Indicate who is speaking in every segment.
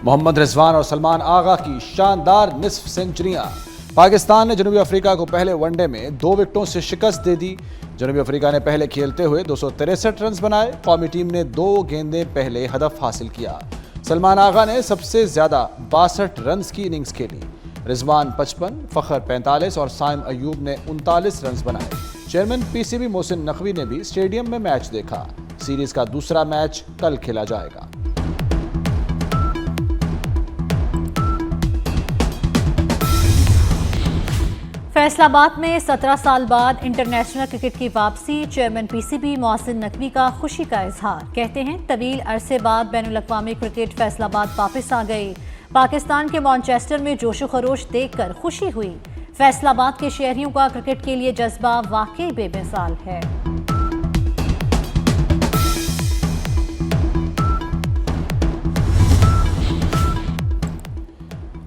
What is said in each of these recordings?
Speaker 1: محمد رضوان اور سلمان آغا کی شاندار نصف سنچریاں۔ پاکستان نے جنوبی افریقہ کو پہلے ون ڈے میں 2 وکٹوں سے شکست دے دی۔ جنوبی افریقہ نے پہلے کھیلتے ہوئے 263 رنز بنائے۔ قومی ٹیم نے 2 گیندیں پہلے ہدف حاصل کیا۔ سلمان آغا نے سب سے زیادہ 62 رنز کی اننگز کھیلی۔ رضوان 55، فخر 45 اور سائم ایوب نے 39 رنز بنائے۔ Chairman P C B Mohsin Naqvi نے بھی اسٹیڈیم میں میچ دیکھا۔ سیریز کا دوسرا میچ کل کھیلا جائے گا۔
Speaker 2: فیصل آباد میں 17 سال بعد انٹرنیشنل کرکٹ کی واپسی، chairman P C B Mohsin Naqvi کا خوشی کا اظہار۔ کہتے ہیں طویل عرصے بعد بین الاقوامی کرکٹ فیصل آباد واپس آ گئی۔ پاکستان کے مانچسٹر میں جوش و خروش دیکھ کر خوشی ہوئی۔ فیصل آباد کے شہریوں کا کرکٹ کے لیے جذبہ واقعی بے مثال ہے۔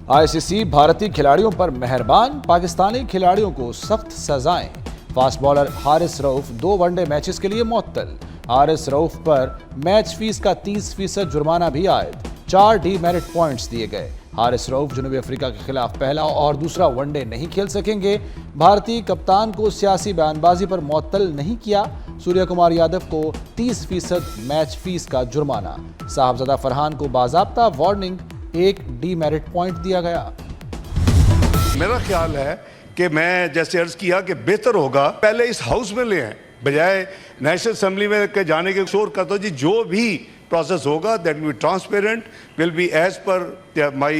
Speaker 1: آئی سی سی بھارتی کھلاڑیوں پر مہربان، پاکستانی کھلاڑیوں کو سخت سزائیں۔ فاسٹ بالر حارث رؤف 2 ون ڈے میچز کے لیے معطل۔ حارث رؤف پر میچ فیس کا 30% جرمانہ بھی عائد۔ 4 ڈی میرٹ پوائنٹس دیے گئے۔ حارث رؤف جنوبی افریقہ کے خلاف پہلا اور دوسرا ون ڈے نہیں کھیل سکیں گے۔ بھارتی کپتان کو سیاسی بیان بازی پر معطل نہیں کیا۔ سوریہ کمار یادو کو 30% میچ فیس کا جرمانہ۔ صاحبزادہ فرحان کو باضابطہ وارننگ، 1 ڈی میرٹ پوائنٹ دیا گیا۔
Speaker 3: میرا خیال ہے کہ میں جیسے عرض کیا کہ بہتر ہوگا پہلے اس ہاؤس میں لے آئیں بجائے نیشنل اسمبلی میں جانے کے شور کرتا جی جو بھی پروسیس ہوگا that will be transparent, will be as per my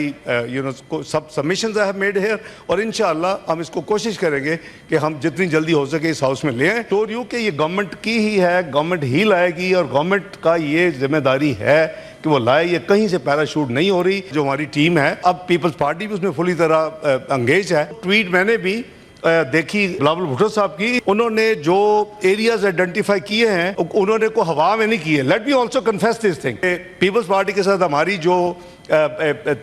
Speaker 3: sub submissions I have made here اور انشاءاللہ ہم اس کو کوشش کریں گے کہ ہم جتنی جلدی ہو سکے اس ہاؤس میں لے آئیں۔ تو یہ کہ یہ گورنمنٹ کی ہی ہے، گورنمنٹ ہی لائے گی اور گورنمنٹ کا یہ ذمہ داری ہے کہ وہ لائے، یہ کہیں سے پیراشوٹ نہیں ہو رہی۔ جو ہماری ٹیم ہے اب پیپلز پارٹی بھی اس میں فلی طرح انگیج ہے۔ ٹویٹ میں نے بھی دیکھی بلاول بھٹو صاحب کی، انہوں نے جو ایریاز آئیڈینٹیفائی کیے ہیں انہوں نے کو ہوا میں نہیں کیے۔ Let me also confess this thing, Peoples Party کے ساتھ ہماری جو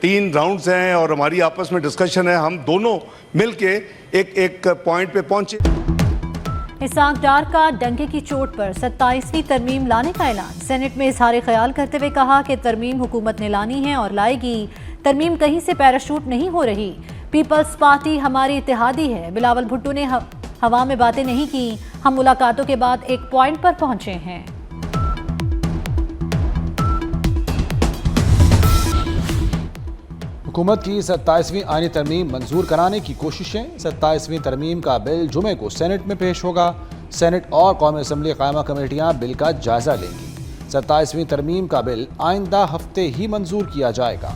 Speaker 3: 3 راؤنڈز ہیں اور ہماری آپس میں ڈسکشن ہے، ہم دونوں مل کے ایک پوائنٹ پہ پہنچے۔
Speaker 2: اسحاق ڈار کا ڈنکے کی چوٹ پر 27ویں ترمیم لانے کا اعلان۔ سینٹ میں اظہار خیال کرتے ہوئے کہا کہ ترمیم حکومت نے لانی ہے اور لائے گی۔ ترمیم کہیں سے پیراشوٹ نہیں ہو رہی۔ پیپلز پارٹی ہماری اتحادی ہے۔ بلاول بھٹو نے ہوا میں باتیں نہیں کی، ہم ملاقاتوں کے بعد ایک پوائنٹ پر پہنچے ہیں۔
Speaker 1: حکومت کی 27ویں آئینی ترمیم منظور کرانے کی کوششیں۔ 27ویں ترمیم کا بل جمعے کو سینٹ میں پیش ہوگا۔ سینٹ اور قومی اسمبلی قائمہ کمیٹیاں بل کا جائزہ لیں گی۔ 27ویں ترمیم کا بل آئندہ ہفتے ہی منظور کیا جائے گا۔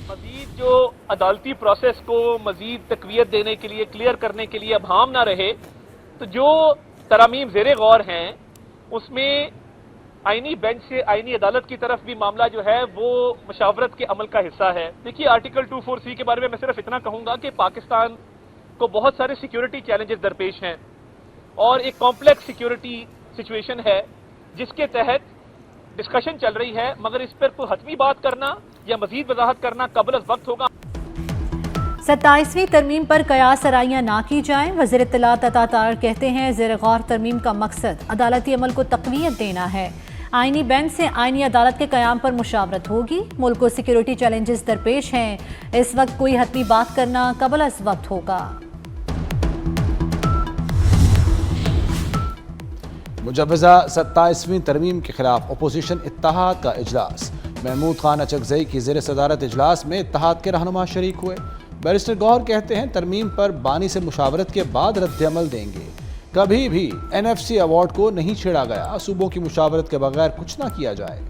Speaker 4: مزید جو عدالتی پروسیس کو مزید تقویت دینے کے لیے، کلیئر کرنے کے لیے ابہام نہ رہے، تو جو ترامیم زیر غور ہیں اس میں آئینی بینچ سے آئینی عدالت کی طرف بھی معاملہ جو ہے وہ مشاورت کے عمل کا حصہ ہے۔ دیکھیے آرٹیکل 24C کے بارے میں صرف اتنا کہوں گا کہ پاکستان کو بہت سارے سیکیورٹی چیلنجز درپیش ہیں اور ایک کمپلیکس سیکیورٹی سچویشن ہے جس کے تحت ڈسکشن چل رہی ہے، مگر اس پر کوئی حتمی بات کرنا یا مزید وضاحت کرنا قبل از وقت ہوگا۔
Speaker 2: 27ویں ترمیم پر قیاس آرائیاں نہ کی جائیں۔ وزیر اطلاعات عطا طاہر کہتے ہیں زیر غور ترمیم کا مقصد عدالتی عمل کو تقویت دینا ہے۔ آئینی بینچ سے آئینی عدالت کے قیام پر مشاورت ہوگی۔ ملک کو سیکیورٹی چیلنجز درپیش ہیں، اس وقت کوئی حتمی بات کرنا قبل از وقت ہوگا۔
Speaker 1: مجوزہ 27ویں ترمیم کے خلاف اپوزیشن اتحاد کا اجلاس۔ محمود خان اچکزئی کی زیر صدارت اجلاس میں اتحاد کے رہنما شریک ہوئے۔ بیرسٹر گوہر کہتے ہیں ترمیم پر بانی سے مشاورت کے بعد رد عمل دیں گے۔ کبھی بھی NFC ایوارڈ کو نہیں چھیڑا گیا، صوبوں کی مشاورت کے بغیر کچھ نہ کیا جائے۔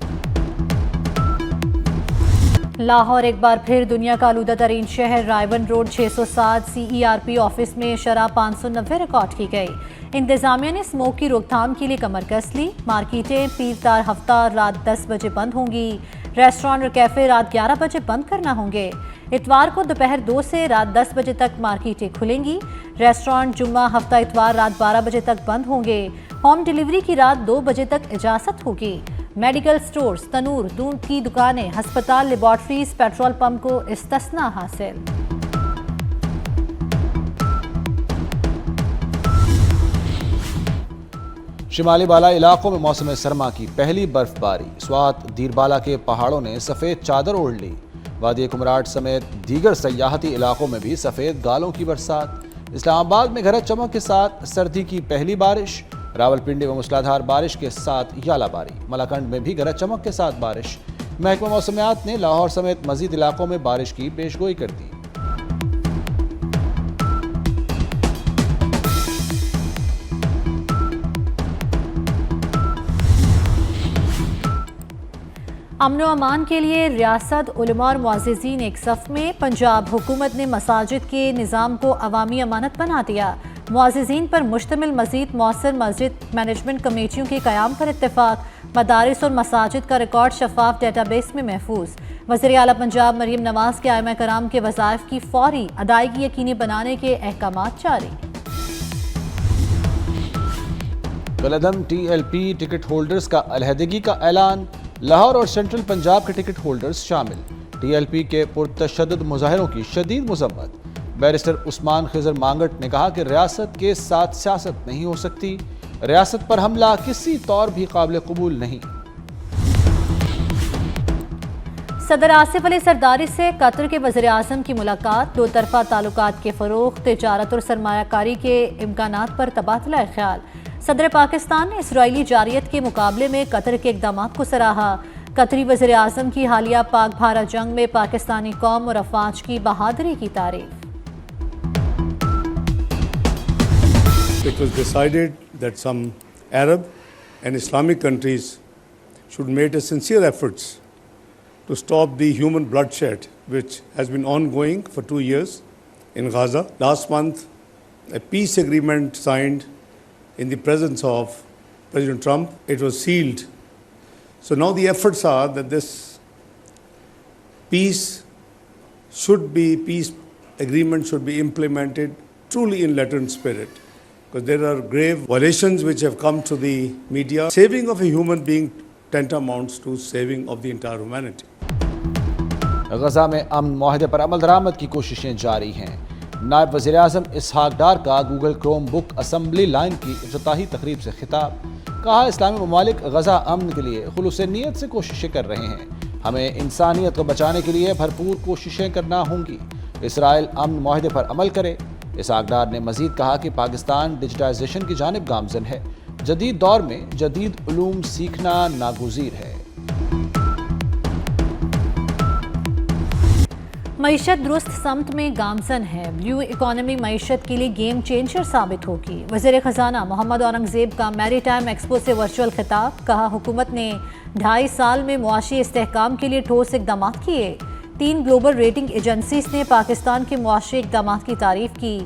Speaker 2: لاہور ایک بار پھر دنیا کا آلودہ ترین شہر۔ رائے ون روڈ 607 CERP آفس میں شرح 590 ریکارڈ کی گئی۔ انتظامیہ نے اسموک کی روک تھام کے لیے کمر کس لی۔ مارکیٹیں پیر تار ہفتہ رات 10 بجے بند ہوں گی۔ ریسٹورانٹ اور کیفے رات 11 بجے بند کرنا ہوں گے۔ اتوار کو دوپہر 2 سے رات 10 بجے تک مارکیٹیں کھلیں گی۔ ریسٹورانٹ جمعہ ہفتہ اتوار رات 12 بجے تک بند ہوں گے۔ ہوم ڈیلیوری کی رات 2 بجے تک اجازت ہوگی۔ میڈیکل سٹورز، تنور، دودھ کی دکانیں، ہسپتال، لیبارٹریز، پیٹرول پمپ کو استثناء حاصل۔
Speaker 1: شمالی بالائی علاقوں میں موسم سرما کی پہلی برف باری۔ سوات دیر بالا کے پہاڑوں نے سفید چادر اوڑھ لی۔ وادی کمراٹ سمیت دیگر سیاحتی علاقوں میں بھی سفید گالوں کی برسات۔ اسلام آباد میں گرج چمک کے ساتھ سردی کی پہلی بارش، راولپنڈی میں موسلادھار بارش کے ساتھ ژالہ باری، ملاکنڈ میں بھی گرج چمک کے ساتھ بارش۔ محکمہ موسمیات نے لاہور سمیت مزید علاقوں میں بارش کی پیشگوئی کر دی۔
Speaker 2: امن و امان کے لیے ریاست، علماء اور معززین ایک صف میں۔ پنجاب حکومت نے مساجد کے نظام کو عوامی امانت بنا دیا۔ معززین پر مشتمل مزید مؤثر مسجد مینجمنٹ کمیٹیوں کے قیام پر اتفاق۔ مدارس اور مساجد کا ریکارڈ شفاف ڈیٹا بیس میں محفوظ۔ وزیر اعلیٰ پنجاب مریم نواز کے ائمہ کرام کے وظائف کی فوری ادائیگی یقینی بنانے کے احکامات جاری۔
Speaker 1: کالعدم T L P ticket holders کا علیحدگی کا اعلان، لاہور اور سینٹرل پنجاب کے ٹکٹ ہولڈرز شامل۔ ٹی ایل پی کے پرتشدد مظاہروں کی شدید مذمت۔ بیرسٹر عثمان خضر مانگٹ نے کہا کہ ریاست کے ساتھ سیاست نہیں ہو سکتی، ریاست پر حملہ کسی طور بھی قابل قبول نہیں۔
Speaker 2: صدر آصف علی زرداری سے قطر کے وزیر اعظم کی ملاقات، دو طرفہ تعلقات کے فروغ، تجارت اور سرمایہ کاری کے امکانات پر تبادلہ خیال۔ صدر پاکستان نے اسرائیلی جارحیت کے مقابلے میں قطر کے اقدامات کو سراہا۔ قطری وزیر اعظم کی حالیہ پاک بھارت جنگ میں پاکستانی قوم اور افواج کی بہادری کی تعریف۔
Speaker 3: It was decided that some Arab and Islamic countries should make sincere efforts to stop the human bloodshed which has been ongoing for 2 years in Gaza. Last month, a peace agreement signed in the presence of President Trump. It was sealed. So now the efforts are that this peace agreement should be implemented truly in letter and spirit. Because there are grave violations which have come to the media. Saving of a human being tantamounts to saving of the entire humanity.
Speaker 1: Gaza میں امن معاہدے پر عمل درآمد کی کوششیں جاری ہیں۔ نائب وزیر اعظم اسحاق ڈار کا گوگل کروم بک اسمبلی لائن کی افتتاحی تقریب سے خطاب۔ کہا اسلامی ممالک غزہ امن کے لیے خلوص نیت سے کوششیں کر رہے ہیں، ہمیں انسانیت کو بچانے کے لیے بھرپور کوششیں کرنا ہوں گی۔ اسرائیل امن معاہدے پر عمل کرے۔ اسحاق ڈار نے مزید کہا کہ پاکستان ڈیجیٹائزیشن کی جانب گامزن ہے، جدید دور میں جدید علوم سیکھنا ناگزیر ہے۔
Speaker 2: معیشت درست سمت میں گامزن ہے، بلیو اکانومی معیشت کے لیے گیم چینجر ثابت ہوگی۔ وزیر خزانہ محمد اورنگزیب کا میری ٹائم ایکسپو سے ورچوئل خطاب۔ کہا حکومت نے 2.5 سال میں معاشی استحکام کے لیے ٹھوس اقدامات کیے۔ 3 گلوبل ریٹنگ ایجنسیز نے پاکستان کے معاشی اقدامات کی تعریف کی۔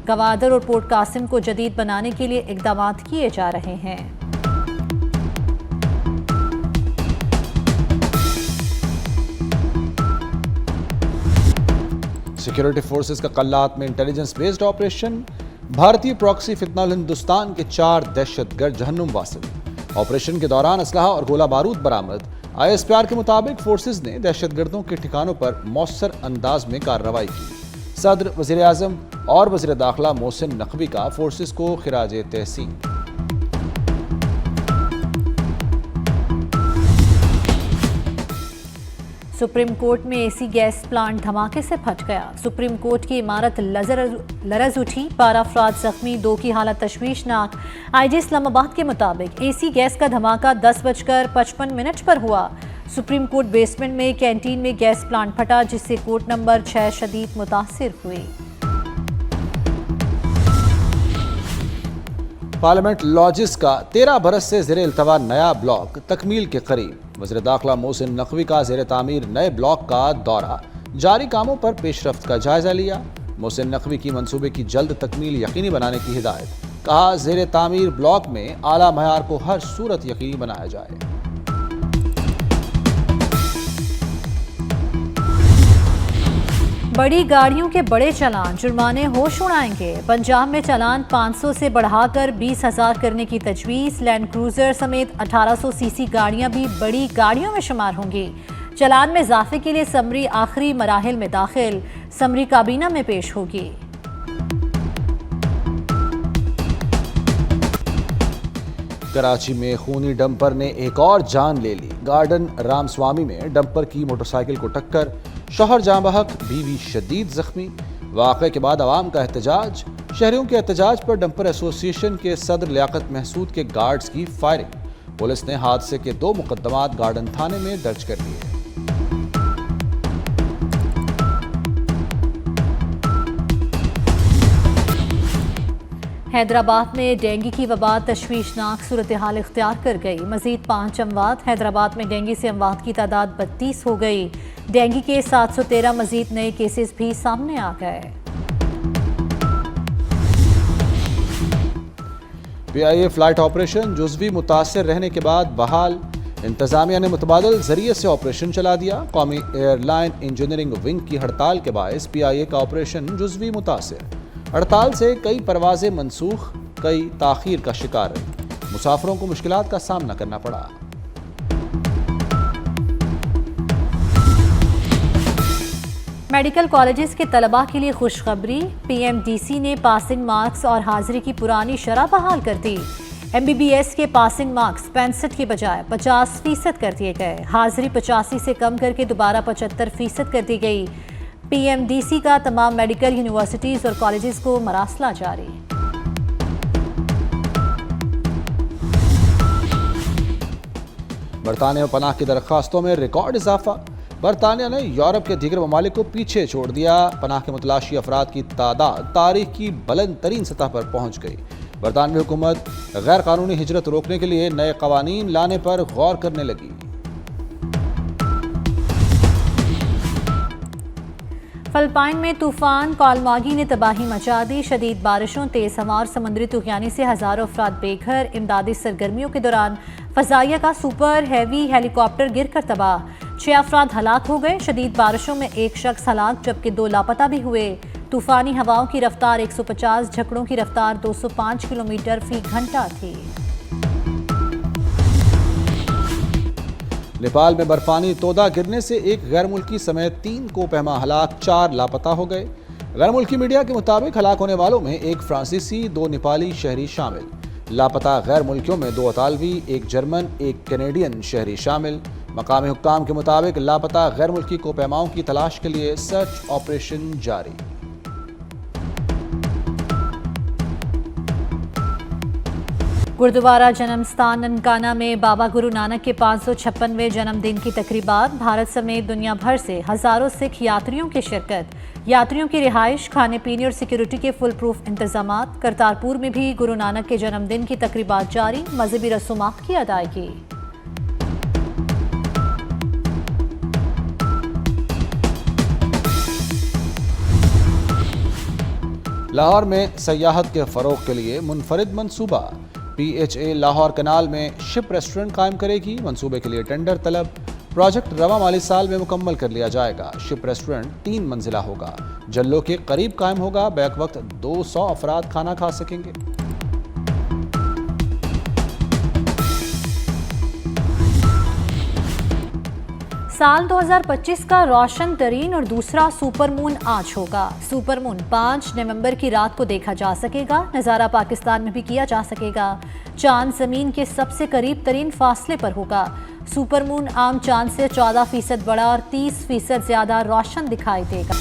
Speaker 2: گوادر اور پورٹ قاسم کو جدید بنانے کے لیے اقدامات کیے جا رہے ہیں۔
Speaker 1: سیکیورٹی فورسز کا کلات میں انٹیلیجنس بیسڈ آپریشن، بھارتی پراکسی فتنہ ہندوستان کے 4 دہشت گرد جہنم واصل۔ آپریشن کے دوران اسلحہ اور گولہ بارود برآمد۔ آئی ایس پی آر کے مطابق فورسز نے دہشت گردوں کے ٹھکانوں پر مؤثر انداز میں کارروائی کی۔ صدر، وزیر اعظم اور وزیر داخلہ محسن نقوی کا فورسز کو خراج تحسین۔
Speaker 2: سپریم کورٹ میں اے سی گیس پلانٹ دھماکے سے پھٹ گیا۔ سپریم کورٹ کی عمارت لرز اٹھی، 12 افراد زخمی، 2 کی حالت تشویشناک۔ آئی جی اسلام آباد کے مطابق اے سی گیس کا دھماکہ 10:55 پر ہوا۔ سپریم کورٹ بیسمنٹ میں کینٹین میں گیس پلانٹ پھٹا، جس سے کورٹ نمبر 6 شدید متاثر ہوئی۔
Speaker 1: پارلیمنٹ لاجز کا 13 برس سے زیر التوا نیا بلاک تکمیل کے قریب۔ وزیر داخلہ محسن نقوی کا زیر تعمیر نئے بلاک کا دورہ، جاری کاموں پر پیش رفت کا جائزہ لیا۔ محسن نقوی کی منصوبے کی جلد تکمیل یقینی بنانے کی ہدایت۔ کہا زیر تعمیر بلاک میں اعلیٰ معیار کو ہر صورت یقینی بنایا جائے۔
Speaker 2: بڑی گاڑیوں کے بڑے چلان، جرمانے ہوش اڑائیں گے۔ پنجاب میں چلان 500 سے بڑھا کر 20,000 کرنے کی تجویز۔ لینڈ کروزر سمیت 1800 سی سی گاڑیاں بھی بڑی گاڑیوں میں شمار ہوں گی۔ چلان میں اضافے کے لیے سمری آخری مراحل میں داخل، سمری کابینہ میں پیش ہوگی۔
Speaker 1: کراچی میں خونی ڈمپر نے ایک اور جان لے لی۔ گارڈن رام سوامی میں ڈمپر کی موٹر سائیکل کو ٹکر، شوہر جاں بحق، بیوی شدید زخمی۔ واقعے کے بعد عوام کا احتجاج، شہریوں کے احتجاج پر ڈمپر ایسوسی ایشن کے صدر لیاقت محسود کے گارڈز کی فائرنگ۔ پولیس نے حادثے کے 2 مقدمات گارڈن تھانے میں درج کر لیے۔
Speaker 2: حیدرآباد میں ڈینگی کی وبا تشویشناک صورتحال اختیار کر گئی۔ مزید 5 اموات۔ حیدرآباد میں ڈینگی سے اموات کی تعداد 32 ہو گئی۔ ڈینگی کے 713 مزید نئے کیسز بھی سامنے آ گئے۔
Speaker 1: پی آئی اے فلائٹ آپریشن جزوی متاثر رہنے کے بعد بحال۔ انتظامیہ نے متبادل ذریعے سے آپریشن چلا دیا۔ قومی ایئر لائن انجینئرنگ ونگ کی ہڑتال کے باعث پی آئی اے کا آپریشن جزوی متاثر۔ ہڑتال سے کئی پروازیں منسوخ، کئی تاخیر کا شکار رہی۔ مسافروں کو مشکلات کا سامنا کرنا پڑا۔
Speaker 2: میڈیکل کالجز کے طلباء کے لیے خوشخبری، پی ایم ڈی سی نے پاسنگ مارکس اور حاضری کی پرانی شرح بحال کر دی۔ ایم بی بی ایس کے پاسنگ مارکس 65 کے بجائے 50% کر دیے گئے۔ حاضری 85 سے کم کر کے دوبارہ 75% کر دی گئی۔ پی ایم ڈی سی کا تمام میڈیکل یونیورسٹیز اور کالجز کو مراسلہ جاری۔
Speaker 1: برطانیہ میں پناہ کی درخواستوں میں ریکارڈ اضافہ۔ برطانیہ نے یورپ کے دیگر ممالک کو پیچھے چھوڑ دیا۔ پناہ کے متلاشی افراد کی تعداد تاریخ کی بلند ترین سطح پر پہنچ گئی۔ برطانوی حکومت غیر قانونی ہجرت روکنے کے لیے نئے قوانین لانے پر غور کرنے لگی۔
Speaker 2: فلپائن میں طوفان کالماگی نے تباہی مچا دی۔ شدید بارشوں، تیز ہوا اور سمندری طوفانی سے ہزاروں افراد بے گھر۔ امدادی سرگرمیوں کے دوران فضائیہ کا سپر ہیوی ہیلی کاپٹر گر کر تباہ، 6 افراد ہلاک ہو گئے۔ شدید بارشوں میں 1 شخص ہلاک جبکہ 2 لاپتہ بھی ہوئے۔ طوفانی ہواؤں کی رفتار 150، جھکڑوں کی رفتار 205 کلومیٹر فی گھنٹہ تھی۔
Speaker 1: نیپال میں برفانی تودہ گرنے سے ایک غیر ملکی سمیت 3 کو پہما ہلاک، 4 لاپتہ ہو گئے۔ غیر ملکی میڈیا کے مطابق ہلاک ہونے والوں میں 1 فرانسیسی، 2 نیپالی شہری شامل۔ لاپتہ غیر ملکیوں میں 2 اطالوی، 1 جرمن، 1 کینیڈین شہری شامل۔ مقامی حکام کے مطابق لاپتہ غیر ملکی کو پہماؤں کی تلاش کے لیے سرچ آپریشن جاری۔
Speaker 2: گردوارہ جنم ستان ننکانہ میں بابا گرو نانک کے 556ویں جنم دن کی تقریبات۔ بھارت سمیت دنیا بھر سے ہزاروں سکھ یاتریوں کی شرکت۔ یاتریوں کی رہائش، کھانے پینے اور سیکیورٹی کے فل پروف انتظامات۔ کرتارپور میں بھی گرو نانک کے جنم دن کی تقریبات جاری، مذہبی رسومات کی ادائیگی۔
Speaker 1: لاہور میں سیاحت کے فروغ کے لیے منفرد منصوبہ۔ P H A Lahore canal میں شپ ریسٹورنٹ قائم کرے گی۔ منصوبے کے لیے ٹینڈر طلب۔ پروجیکٹ رواں مالی سال میں مکمل کر لیا جائے گا۔ شپ ریسٹورنٹ 3 منزلہ ہوگا، جلوں کے قریب قائم ہوگا۔ بیک وقت 200 افراد کھانا کھا سکیں گے۔
Speaker 2: سال 2025 کا روشن ترین اور دوسرا سپر مون آج ہوگا۔ سپر مون 5 نومبر کی رات کو دیکھا جا سکے گا۔ نظارہ پاکستان میں بھی کیا جا سکے گا۔ چاند زمین کے سب سے قریب ترین فاصلے پر ہوگا۔ سپر مون عام چاند سے 14% بڑا اور 30% زیادہ روشن دکھائی دے گا۔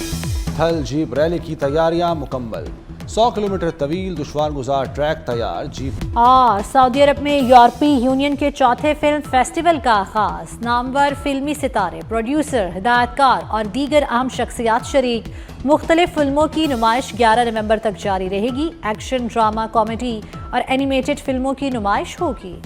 Speaker 1: تھل جیپ ریلی کی تیاریاں مکمل۔ 100 کلومیٹر طویل دشوار گزار ٹریک تیار۔ جیپ
Speaker 2: اور سعودی عرب میں یورپی یونین کے 4تھے فلم فیسٹیول کا آغاز۔ نامور فلمی ستارے، پروڈیوسر، ہدایت کار اور دیگر اہم شخصیات شریک۔ مختلف فلموں کی نمائش 11 نومبر تک جاری رہے گی۔ ایکشن، ڈرامہ، کامیڈی اور اینیمیٹڈ فلموں کی نمائش ہوگی۔